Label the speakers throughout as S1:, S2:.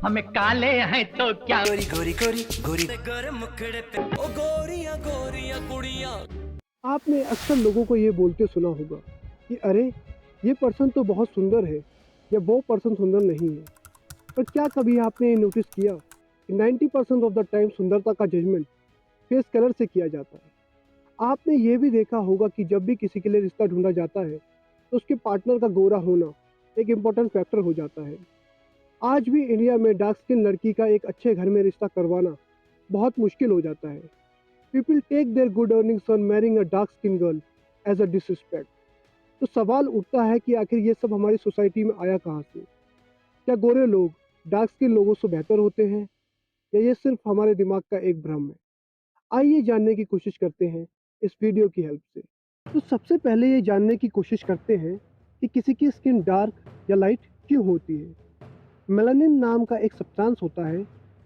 S1: हमें काले हैं तो क्या।
S2: गोरी गोरी गोरी गोरी गोरे मुखड़े पे ओ गोरियां गोरियां कुड़ियां।
S3: आपने अक्सर लोगों को ये बोलते सुना होगा कि अरे ये पर्सन तो बहुत सुंदर है या वो पर्सन सुंदर नहीं है। पर क्या कभी आपने ये नोटिस किया कि 90% ऑफ द टाइम सुंदरता का जजमेंट फेस कलर से किया जाता है। आपने ये भी देखा होगा कि जब भी किसी के लिए रिश्ता ढूंढा जाता है तो उसके पार्टनर का गोरा होना एक इम्पोर्टेंट फैक्टर हो जाता है। आज भी इंडिया में डार्क स्किन लड़की का एक अच्छे घर में रिश्ता करवाना बहुत मुश्किल हो जाता है। People take their good earnings on marrying a dark skin girl as a disrespect. तो सवाल उठता है कि आखिर ये सब हमारी सोसाइटी में आया कहाँ से? क्या गोरे लोग डार्क स्किन लोगों से बेहतर होते हैं या ये सिर्फ हमारे दिमाग का एक भ्रम है? आइए जानने की कोशिश करते हैं इस वीडियो की हेल्प से। तो सबसे पहले ये जानने की कोशिश करते हैं कि किसी की स्किन डार्क या लाइट क्यों होती है। मेलानिन नाम का एक सब्सटेंस होता है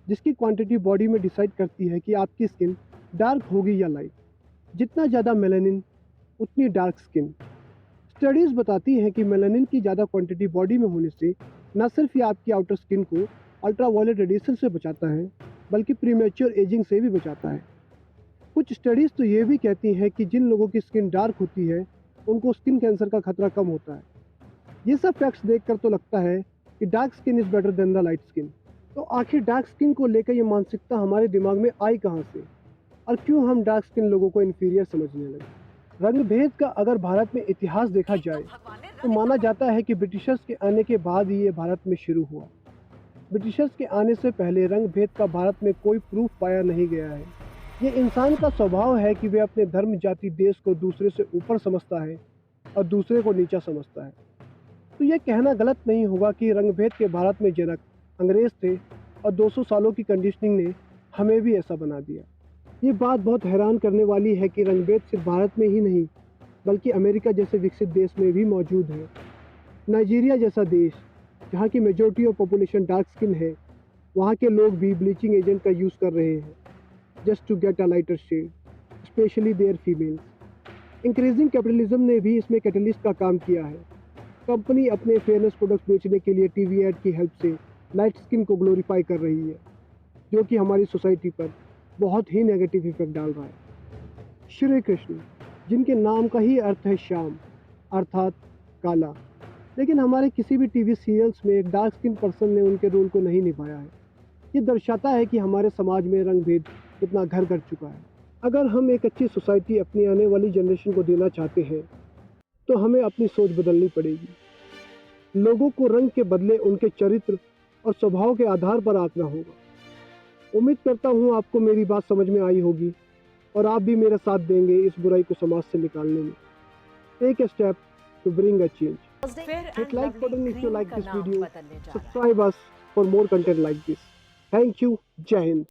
S3: जिसकी क्वांटिटी बॉडी में डिसाइड करती है कि आपकी स्किन डार्क होगी या लाइट। जितना ज़्यादा मेलानिन उतनी डार्क स्किन। स्टडीज़ बताती हैं कि मेलानिन की ज़्यादा क्वांटिटी बॉडी में होने से न सिर्फ ये आपकी आउटर स्किन को अल्ट्रावायलेट रेडिएशन से बचाता है बल्कि प्रीमेच्योर एजिंग से भी बचाता है। कुछ स्टडीज़ तो ये भी कहती हैं कि जिन लोगों की स्किन डार्क होती है उनको स्किन कैंसर का खतरा कम होता है। ये सब फैक्ट्स देखकर तो लगता है कि dark skin is better than the light skin. तो आखिर डार्क स्किन को लेकर ये मानसिकता हमारे दिमाग में आई कहाँ से और क्यों हम डार्क स्किन लोगों को इन्फीरियर समझने लगे? रंग भेद का अगर भारत में इतिहास देखा जाए तो माना जाता है कि ब्रिटिशर्स के आने के बाद ही ये भारत में शुरू हुआ। ब्रिटिशर्स के आने से पहले रंग भेद का भारत में कोई प्रूफ पाया नहीं गया है। ये इंसान का स्वभाव है कि वे अपने धर्म जाति देश को दूसरे से ऊपर समझता है और दूसरे को नीचा समझता है। तो ये कहना गलत नहीं होगा कि रंगभेद के भारत में जनक अंग्रेज थे और 200 सालों की कंडीशनिंग ने हमें भी ऐसा बना दिया। ये बात बहुत हैरान करने वाली है कि रंगभेद सिर्फ भारत में ही नहीं बल्कि अमेरिका जैसे विकसित देश में भी मौजूद है। नाइजीरिया जैसा देश जहाँ की majority of population dark skin है, वहाँ के लोग भी ब्लीचिंग एजेंट का यूज़ कर रहे हैं just to get a lighter shade, specially their females. Increasing capitalism ने भी इसमें कैटलिस्ट का काम किया है। कंपनी अपने फेयरनेस प्रोडक्ट्स बेचने के लिए टीवी एड की हेल्प से लाइट स्किन को ग्लोरीफाई कर रही है, जो कि हमारी सोसाइटी पर बहुत ही नेगेटिव इफेक्ट डाल रहा है। श्री कृष्ण, जिनके नाम का ही अर्थ है श्याम अर्थात काला, लेकिन हमारे किसी भी टीवी सीरियल्स में एक डार्क स्किन पर्सन ने उनके रोल को नहीं निभाया है। ये दर्शाता है कि हमारे समाज में रंग भेद कितना घर कर चुका है। अगर हम एक अच्छी सोसाइटी अपनी आने वाली जनरेशन को देना चाहते हैं तो हमें अपनी सोच बदलनी पड़ेगी। लोगों को रंग के बदले उनके चरित्र और स्वभाव के आधार पर आंकना होगा। उम्मीद करता हूँ आपको मेरी बात समझ में आई होगी और आप भी मेरा साथ देंगे इस बुराई को समाज से निकालने में। Take a step to bring a change. Hit like button if you like this video. Subscribe us for more content like this. Thank you. Jai Hind.